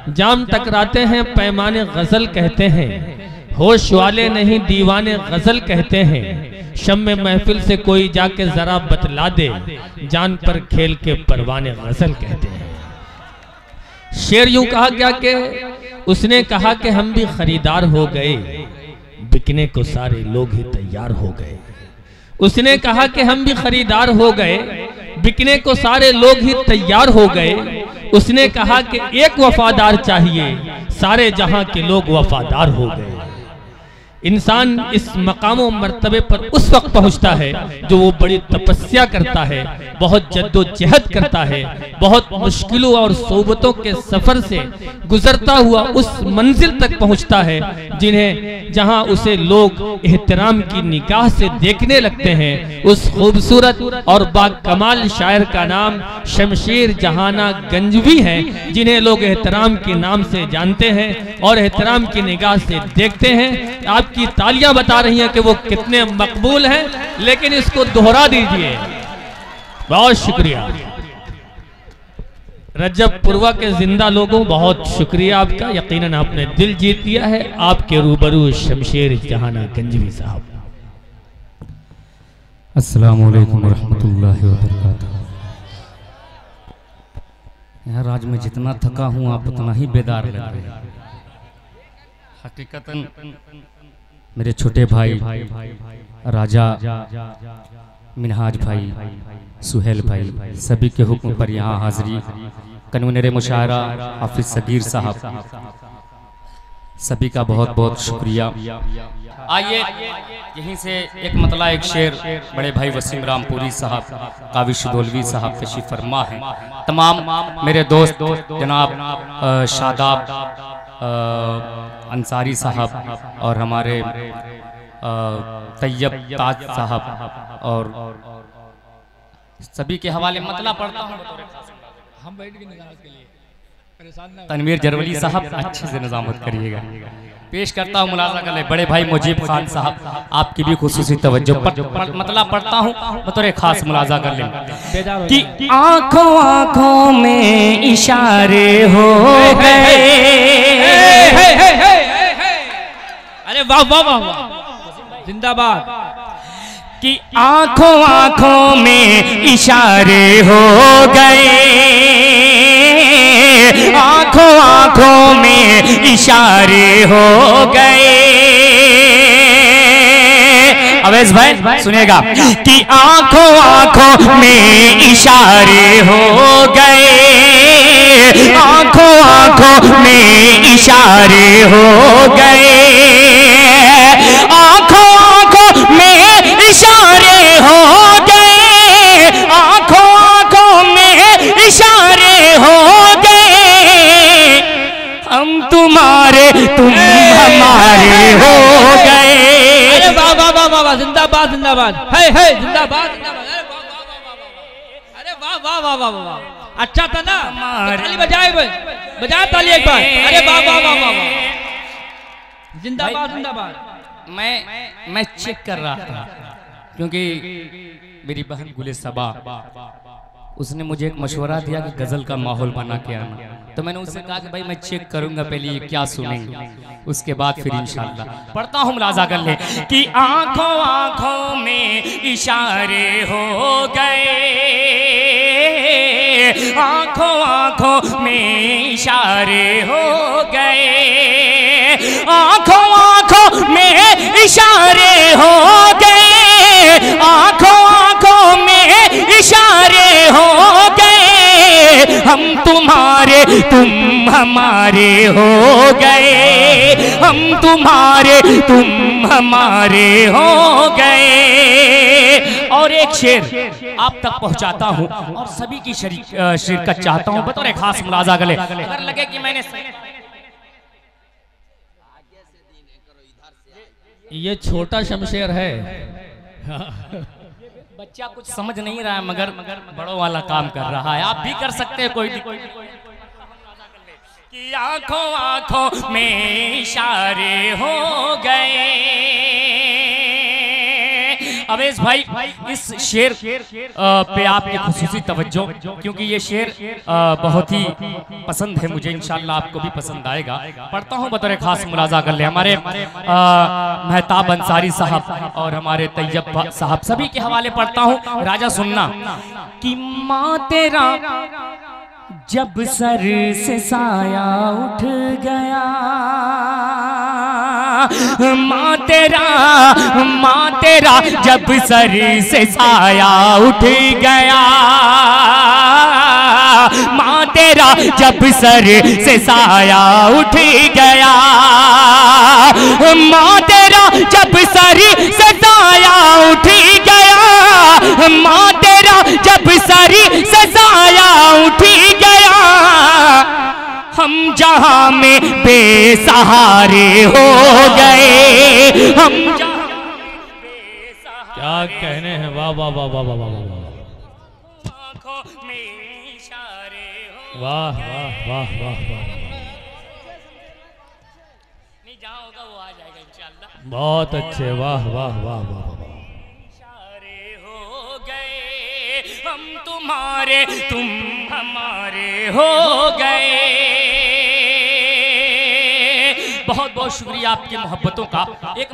जाम टकराते हैं पैमाने गजल कहते हैं, होश वाले नहीं दीवाने गजल कहते हैं, शम्मे महफिल से कोई जाके जरा बतला दे, जान पर खेल के परवाने गजल कहते हैं। शेर यूं कहा गया कि उसने कहा कि हम भी खरीदार हो गए, बिकने को सारे लोग ही तैयार हो गए। उसने कहा कि हम भी खरीदार हो गए, बिकने को सारे लोग ही तैयार हो गए। उसने कहा कि एक वफादार चाहिए, सारे जहां के लोग वफादार हो गए। इंसान इस मकाम व मर्तबे पर उस वक्त पहुंचता है जो वो बड़ी तपस्या करता है, बहुत जद्दोजहद करता है, बहुत मुश्किलों और सोबतों के सफर से गुजरता हुआ उस मंजिल तक पहुंचता है जिन्हें जहां उसे लोग एहतराम की निगाह से देखने लगते हैं। उस खूबसूरत और बाकमाल शायर का नाम शमशेर जहाना गंजवी है, जिन्हें लोग एहतराम के नाम से जानते हैं और एहतराम की निगाह से देखते हैं। आपकी तालियां बता रही हैं कि वो कितने मकबूल हैं, लेकिन इसको दोहरा दीजिए। बहुत शुक्रिया रजब पुरवा के जिंदा लोगों, बहुत शुक्रिया आपका। यकीनन आपने दिल जीत लिया है। आपके रूबरू शमशेर जहाना गंजवी साहब। अस्सलामु अलैकुम रहमतुल्लाहि व बरकातहू। यार आज मैं जितना थका हूँ आप उतना ही बेदार लग रहे हैं। हकीकतन मेरे छोटे भाई राजा, मिनहाज भाई, सुहेल भाई, सभी के हुक्म पर यहाँ हाजिरी। कन्वीनर मुशायरा हाफिज सगीर साहब, सभी का बहुत बहुत शुक्रिया। आइए यहीं से एक मतला एक शेर बड़े भाई वसीम रामपुरी साहब, काविश दौलवी साहब तशरीफ फरमा है। तमाम मेरे दोस्त जनाब शादाब अंसारी साहब और हमारे तैयब ताज साहब और सभी के हवाले मतला पढ़ता हूँ। हम बैठ के निजामत के लिए परेशान ना। तनवीर जरवली साहब अच्छे से निजामत करिएगा। पेश करता हूँ मुलाजा कर ले बड़े भाई मुजीब खान साहब, आपकी भी खुसूसी तवज्जो मतला पढ़ता हूँ बतौर खास मुलाजा कर ले कि आंखों आंखों में इशारे हो गए। अरे वाह वाह वाह वाह, जिंदाबाद। कि आंखों आंखों में इशारे हो गए, आंखों आंखों में इशारे हो गए। अवैस भाई सुनिएगा कि आंखों आंखों में इशारे हो गए, आंखों आंखों में इशारे हो गए, आंखों आंखों में इशारे हो गए, आंखों आंखों में इशारे हो गए। हम तुम्हारे तुम हमारे हो गए। अरे वाह वाह वाह वाह, जिंदाबाद जिंदाबाद, है जिंदाबाद जिंदाबाद। अरे वाह वाह वाह वाह वाह, अच्छा था ना। ताली बजाए बजाए ताली एक बार। अरे वाह वाह वाह वाह, जिंदाबाद जिंदाबाद। मैं चेक कर रहा था क्योंकि मेरी बहन गुले सबा उसने मुझे एक मशवरा दिया कि गजल का माहौल बना के आना, तो मैंने उससे कहा कि भाई मैं चेक करूंगा पहले ये क्या सुनेंगे, उसके बाद फिर इंशाल्लाह। पढ़ता हूँ मुलाजा कर ले कि आंखों आंखों में इशारे हो गए, आंखों आंखों में इशारे हो गए, आंखों आंखों में इशारे हो गए, आंखों आंखों में इशारे हो गए। हम तुम्हारे तुम हमारे हो गए, हम तुम्हारे तुम हमारे हो गए। और एक शेर आप तक पहुंचाता हूं और सभी की शिरकत चाहता हूं बतौर खास मुलाजा गले। अगर लगे कि मैंने ये छोटा शमशेर है, बच्चा कुछ समझ नहीं रहा है मगर बड़ों वाला काम कर रहा है, आप भी कर सकते हैं कोई कि आंखों आंखों में इशारे हो गए, अवेश भाई इस शेर पे आपकी खुसूसी तवज्जो, क्योंकि ये शेर बहुत ही पसंद है मुझे, इंशाल्लाह आपको भी पसंद आएगा। पढ़ता हूँ बतौर खास मुलाजा कर ले। हमारे मेहताब अंसारी साहब और हमारे तैयब साहब सभी के हवाले पढ़ता हूँ। राजा सुनना कि माँ तेरा जब सर से साया उठ गया, माँ तेरा जब सर से साया उठ गया, माँ तेरा जब सर से साया उठ गया, माँ तेरा जब सर से साया उठ गया, माँ तेरा जब सर से साया उठ गया, हम जहां में बेसहारे हो गए, हम जहां में बेसहारे। क्या कहने हैं, वाह वाह वाह वाह वाह वाह, आंखों में इशारे हो, वाह वाह वाह वाह वाह, नहीं जहां होगा वो आ जाएगा इंशाअल्लाह। बहुत अच्छे, वाह वाह वाह वाह, इशारे हो गए, हम तुम्हारे तुम हमारे हो गए। बहुत बहुत शुक्रिया आपकी मोहब्बतों का। एक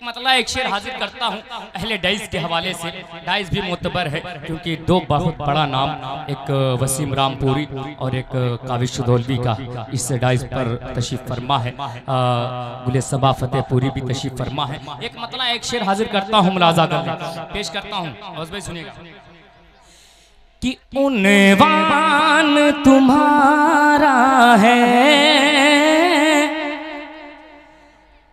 मतला एक शेर हाजिर करता हूँ अहले डाइस के हवाले से। डाइस भी मोतबर है क्योंकि दो बहुत बड़ा नाम, एक वसीम रामपुरी और एक काविश दौलवी का इस डाइस पर तशरीफ फरमा है। गुले सबा फतेहपुरी भी तशरीफ फरमा है। एक मतला एक शेर हाजिर करता हूँ, मुलाजा कर पेश करता हूँ, भाई सुनिएगा कि उन्वान तुम्हारा है,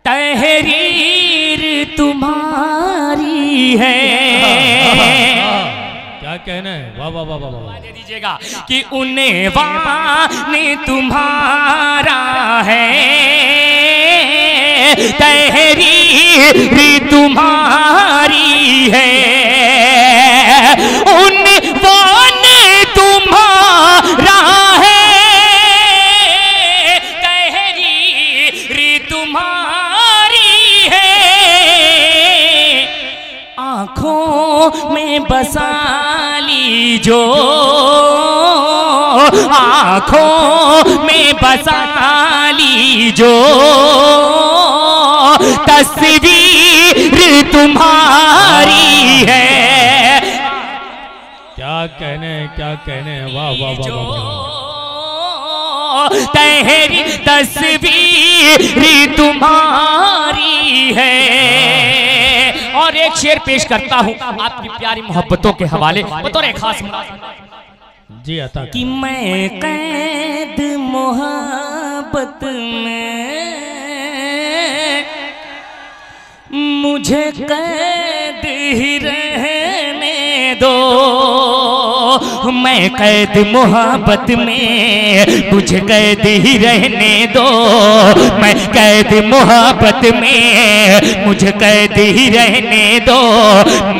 तहरीर तुम्हारी है। क्या कहना है, वाह वाह वाह वाह वाह, दे दीजिएगा कि उन्वान तुम्हारा है, तहरीर तुम्हारी है, उन्वान तुम्हारा है, तहरीर तुम्हारी है, आँखों में बसा लीजो, आँखों में बसा लीजो, तस्वीर तुम्हारी है। क्या कहने हैं, क्या कहने हैं, वाह वाह वाह वाह, तेरी तस्वीर तुम्हारी है। और एक शेर पेश करता हूँ आपकी प्यारी मोहब्बतों के हवाले बतौर खास जी अता कि मैं कैद मोहब्बत में, मुझे कैद ही रहने दो, मैं कैद मोहब्बत में, मुझे कैद ही रहने दो, मैं कैद मोहब्बत में, मुझे कैद ही रहने दो,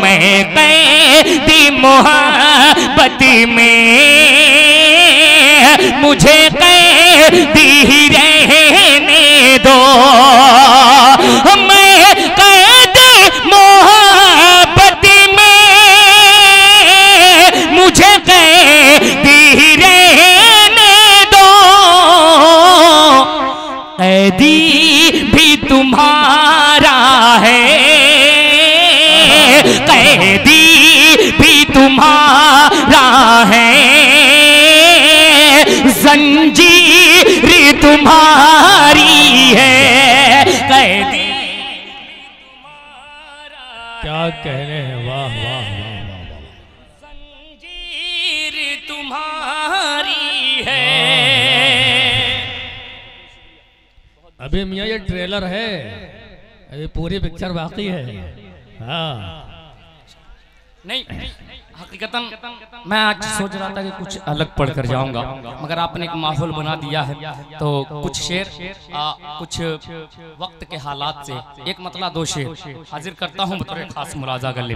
मैं कैद मोहब्बत में, मुझे कैद ही रहने दो, मैं कैद मोहब्बत में, मुझे कैद ही रहने दो, कैदी भी तुम्हारा है, कैदी भी तुम्हारा है, जंजीर तुम्हारी है, कैदी क्या कहने हैं, वाह वाह वाह वाह, जंजीर तुम्हारी है। अभी मियाँ ये ट्रेलर है, अभी पूरी पिक्चर बाकी है। हाँ नहीं हकीकतन मैं आज सोच रहा था कि कुछ अलग पढ़ कर जाऊंगा, मगर आपने एक माहौल बना दिया है तो कुछ शेर कुछ वक्त के हालात से एक मतलब दो शेर हाजिर करता हूं बतौर खास मुलाजा कर ले।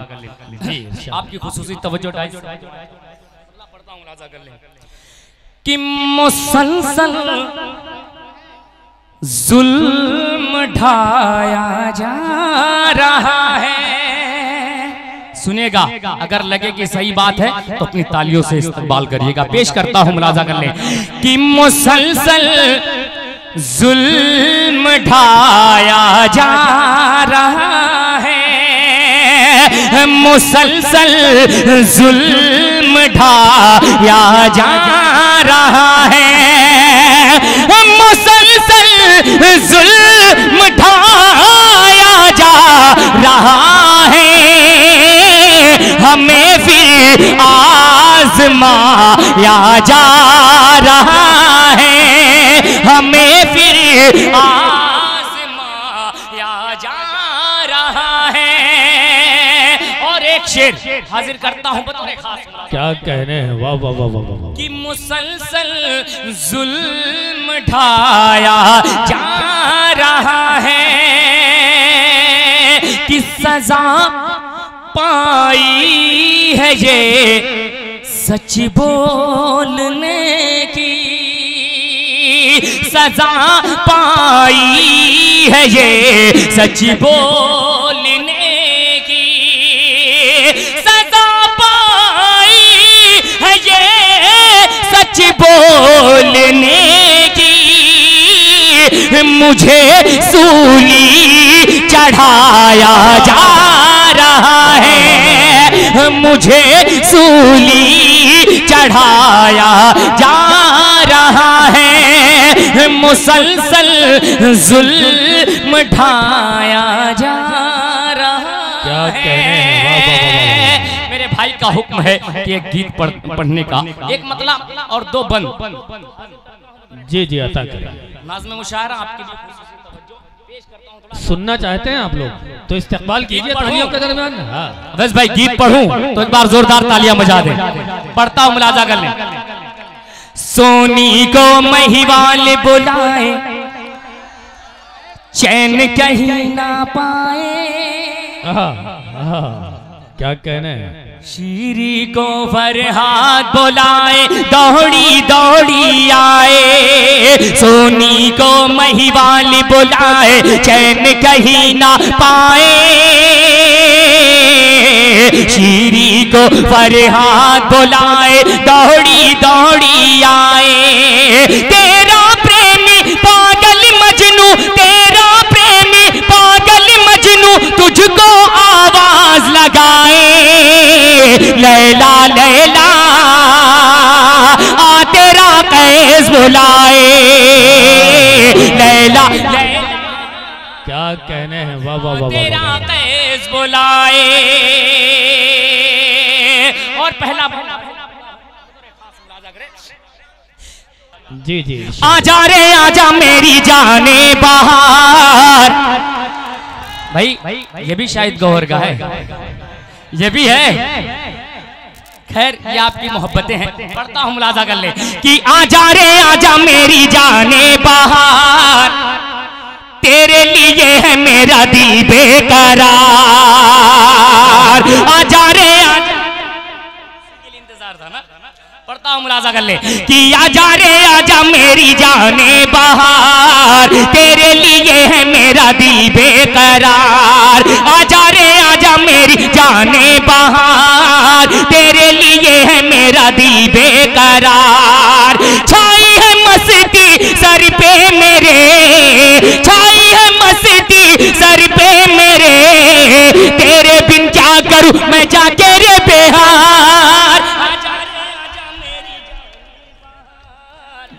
आपकी खुसूसी तवज्जो पढ़ता हूं मुलाजा कर ले कि मुसलसल जुल्म ढाया जा रहा है। सुनेगा, अगर लगे कि सही बात है तो अपनी तालियों से इस्तकबाल करिएगा। पेश करता हूं, मुलाजा कर लें कि मुसलसल जुल्म ढाया जा रहा है, मुसलसल जुल्म ढाया जा रहा है, मुसलसल जुल्म ढाया जा रहा है, हमें फिर आज़माया जा रहा है, हमें फिर आज़माया जा रहा है। और एक शेर हाजिर करता हूं बतौर खास। क्या कहने हैं, वाह वाह वाह वाह वाह। कि मुसलसल जुल्म ढाया जा रहा है, कि सजा पाई है ये सच बोलने की, सजा पाई है ये सच बोलने की, सजा पाई है ये सच बोलने की, मुझे सूली चढ़ाया जा रहा है, मुझे सूली चढ़ाया जा रहा है, मुसलसल जुल्म ढाया जा रहा है। मेरे भाई का हुक्म है कि एक गीत पढ़ने का, एक मतलब और दो बंद। जी जी, अता करें। नाज़्म मुशायरा आपके लिए सुनना चाहते हैं आप लोग तो इस्तकबाल कीजिए तालियों के दरमियान। बस भाई गीत पढ़ूं तो एक बार जोरदार तालियां बजा दें। पढ़ता हूं, मुलाजा कर लें। सोनी को महिवाल बुलाए, चैन कहीं ना पाए, क्या कहने हैं। शीरी को फरहाद बुलाए, दौड़ी दौड़ी आए, सोनी को महिवाल बुलाए, चैन कहीं ना पाए, शीरी को फरहाद बुलाए, दौड़ी दौड़ी आए, तेरा प्रेमी पागल मजनू, तेरा प्रेमी पागल मजनू, तुझको आवाज लगाए, लैला लैला आ तेरा कैस बुलाए, लैला लैला क्या कहने हैं, वाह वाह वाह, तेरा कैस बुलाए। और पहला जी जी, आजा रे आजा मेरी जाने बाहर। भाई ये भी शायद गौहर का है, ये भी है। खैर ये आपकी मोहब्बतें हैं। पढ़ता हूं, मुलाजा कर ले कि आजा रे आजा मेरी जाने बाहर, तेरे लिए है मेरा दिल बेकरार, आजा रे आजा, इंतजार था ना। पढ़ता हूं, मुलाजा कर ले कि आजा रे आजा मेरी जाने बाहर, तेरे लिए है मेरा दिल बेकरार, आजा रे आजा मेरी जाने बाहर, तेरे लिए है मेरा दिल बेकरार। छाई है मस्ती सर पे मेरे, छाई है मस्ती सर पे मेरे, तेरे बिन क्या करूं मैं जाके रे बिहार।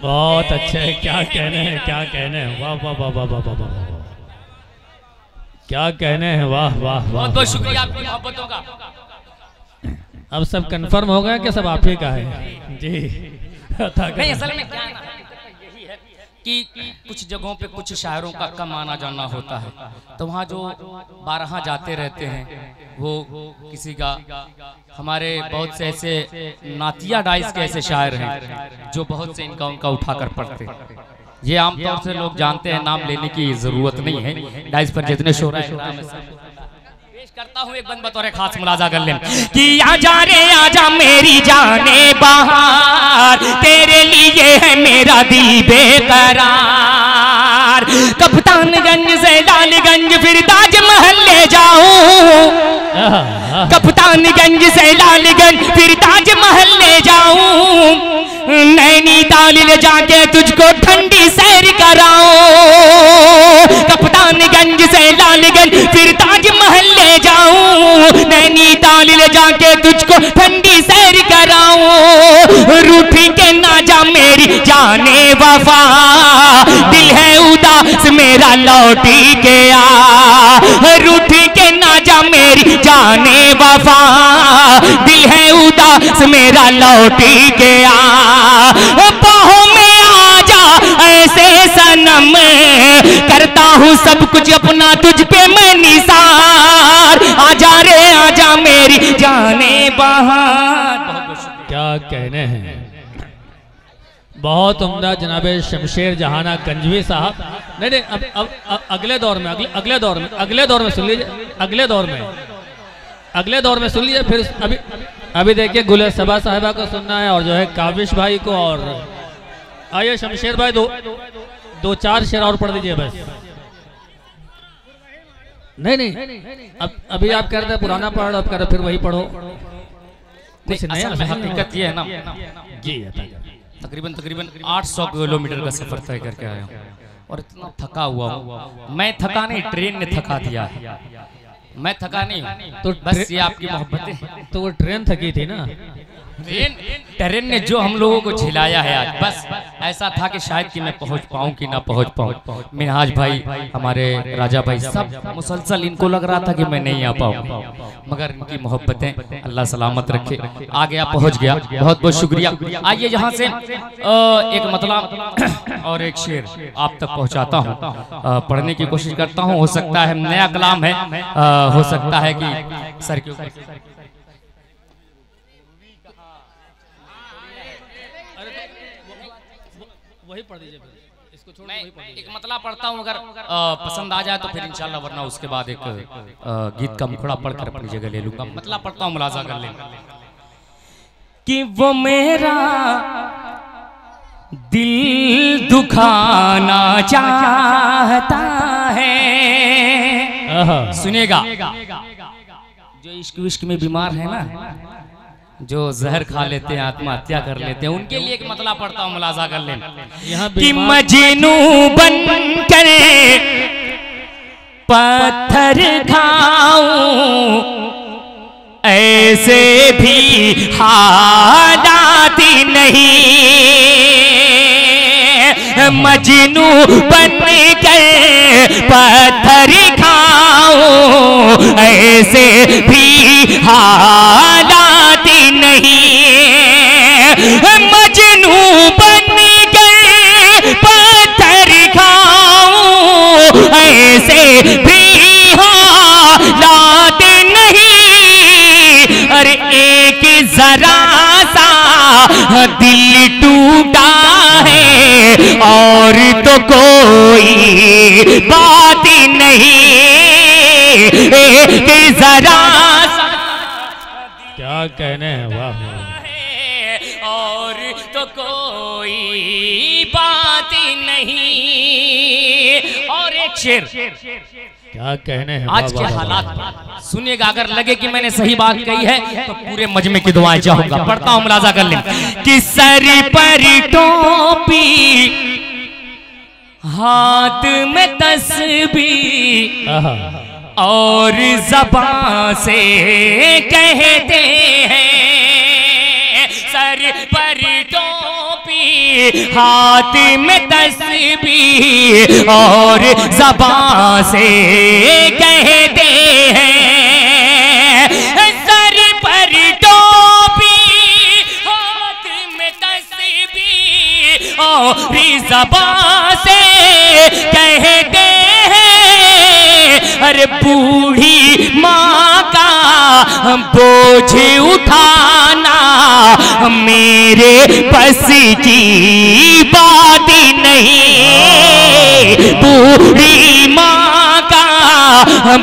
बहुत अच्छे है, क्या कहने हैं, क्या कहने हैं, वाह वाह वाह वाह वाह वाह, क्या कहने हैं, वाह वाह वाह। बहुत बहुत शुक्रिया आपकी मोहब्बतों का। अब सब कंफर्म हो गया कि सब आप ही का है जी। नहीं, असल में क्या यही है कि कुछ जगहों पे कुछ शायरों का कम आना जाना होता है, तो वहाँ जो बारहा जाते रहते हैं वो किसी का, हमारे बहुत से ऐसे नातिया डाइस के ऐसे शायर हैं जो बहुत से इनका उनका उठाकर पढ़ते हैं। ये आमतौर से लोग जानते हैं, नाम लेने की जरूरत नहीं है। डाइस पर जितने शोर करता हूँ, एक बंद बतौर खास मुलाजा कर लें कि आजा रे आजा मेरी जाने बाहर, तेरे लिए है मेरा दिल बेकरार, निसार। कप्तानगंज से लालगंज फिर ताजमहल ले जाऊं, कप्तानगंज से लालगंज फिर ताजमहल ले जाऊं, नैनीताल ले जाके तुझको ठंडी सैर कराऊं। कप्तानगंज से लालगंज फिर ताजमहल ले जाऊं, नैनीताल ले जाके तुझको ठंडी सैर कराऊं। रूठी के ना जा मेरी जाने वफा, दिल है उदास मेरा लौटी के आ। रूठी के ना जा मेरी जाने वफा, दिल है उदास मेरा लौटी के आ। बाहों में आ जा ऐसे सनम, करता हूँ सब कुछ अपना तुझ पे मैं निसार। आजा रे आजा मेरी जाने बहार। क्या कहने हैं, बहुत उम्दा जनाब शमशेर जहाना गंजवी साहब। नहीं नहीं, अब अगले दौर में अगले दौर में सुन लीजिए, अगले दौर में सुन लीजिए। फिर अभी देखिए गुल सबा साहिबा को सुनना है और जो है काविश भाई को। और आइए शमशेर भाई दो चार शेर और पढ़ दीजिए बस। नहीं अब अभी आप कह रहे थे पुराना पढ़ो, अब कह रहे फिर वही पढ़ो। कुछ नया हकीकत ये है ना जी, तकरीबन 800 किलोमीटर का सफर तय करके आया हूँ और इतना थका हुआ हूँ। मैं थका नहीं, ट्रेन ने थका दिया है। मैं थका नहीं हूँ, तो बस ये आपकी मोहब्बतें। तो वो ट्रेन थकी थी ना, ट्रेन ने जो हम लोगों को झिलाया है आज। बस ऐसा था कि शायद कि मैं पहुंच पाऊं कि ना पहुंच पाऊं। मिनहाज भाई, हमारे राजा भाई, सब मुसलसल इनको लग रहा था कि मैं नहीं आ पाऊंगा, मगर इनकी मोहब्बतें अल्लाह सलामत रखे। आ गया, पहुंच गया, बहुत बहुत शुक्रिया। आइए यहाँ से एक मतलब और एक शेर आप तक पहुँचाता हूँ, पढ़ने की कोशिश करता हूँ। हो सकता है नया कलाम है, हो सकता है कि सर के वही पढ़ दीजिए, इसको छोड़। मैं एक मतला पढ़ता हूँ, अगर पसंद आ जाए तो फिर इंशाल्लाह, वरना उसके बाद एक गीत का मुखड़ा पढ़कर अपनी जगह ले लूंगा। मतला पढ़ता हूँ, मुलाजा कर लेना कि वो मेरा दिल दुखाना चाहता है। सुनेगा, जो इश्क विश्क में बीमार है ना, जो जहर खा लेते हैं, आत्महत्या कर लेते हैं, उनके लिए एक मतला पढ़ता हूँ, मुलाजा कर लेना कि मजनू बन कर पत्थर खाऊं, ऐसे भी हालात नहीं। मजनू बन कर पत्थर खाऊं, ऐसे भी हालात नहीं। मजनू बन कर पत्थर खाऊं, ऐसे भी हालात नहीं। अरे एक जरा सा दिल टूटा है और तो कोई बात नहीं। एक जरा सा क्या कहने हैं, वाह, और तो कोई बात नहीं। और एक शेर, क्या कहने हैं आज के हालात सुनिएगा। अगर लगे कि मैंने सही बात कही है तो पूरे मजमे की दुआएं चाहूंगा। पढ़ता हूं, मुलाजा कर लें कि सर पर टोपी, हाथ में तस्बीह, और ज़बान से कहते हैं। सर पर टोपी, हाथ में तस्बीह, और ज़बान से कहते हैं। सर पर टोपी, हाथ में तस्बीह, और ज़बान से कहते हैं। अरे बूढ़ी माँ का बोझ उठाना मेरे बस की बात नहीं। बूढ़ी माँ का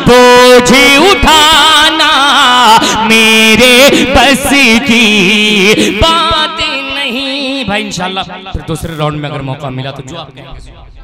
बोझ उठाना मेरे बस की बात नहीं। भाई इंशाल्लाह फिर दूसरे राउंड में अगर मौका मिला तो जो आप कहेंगे।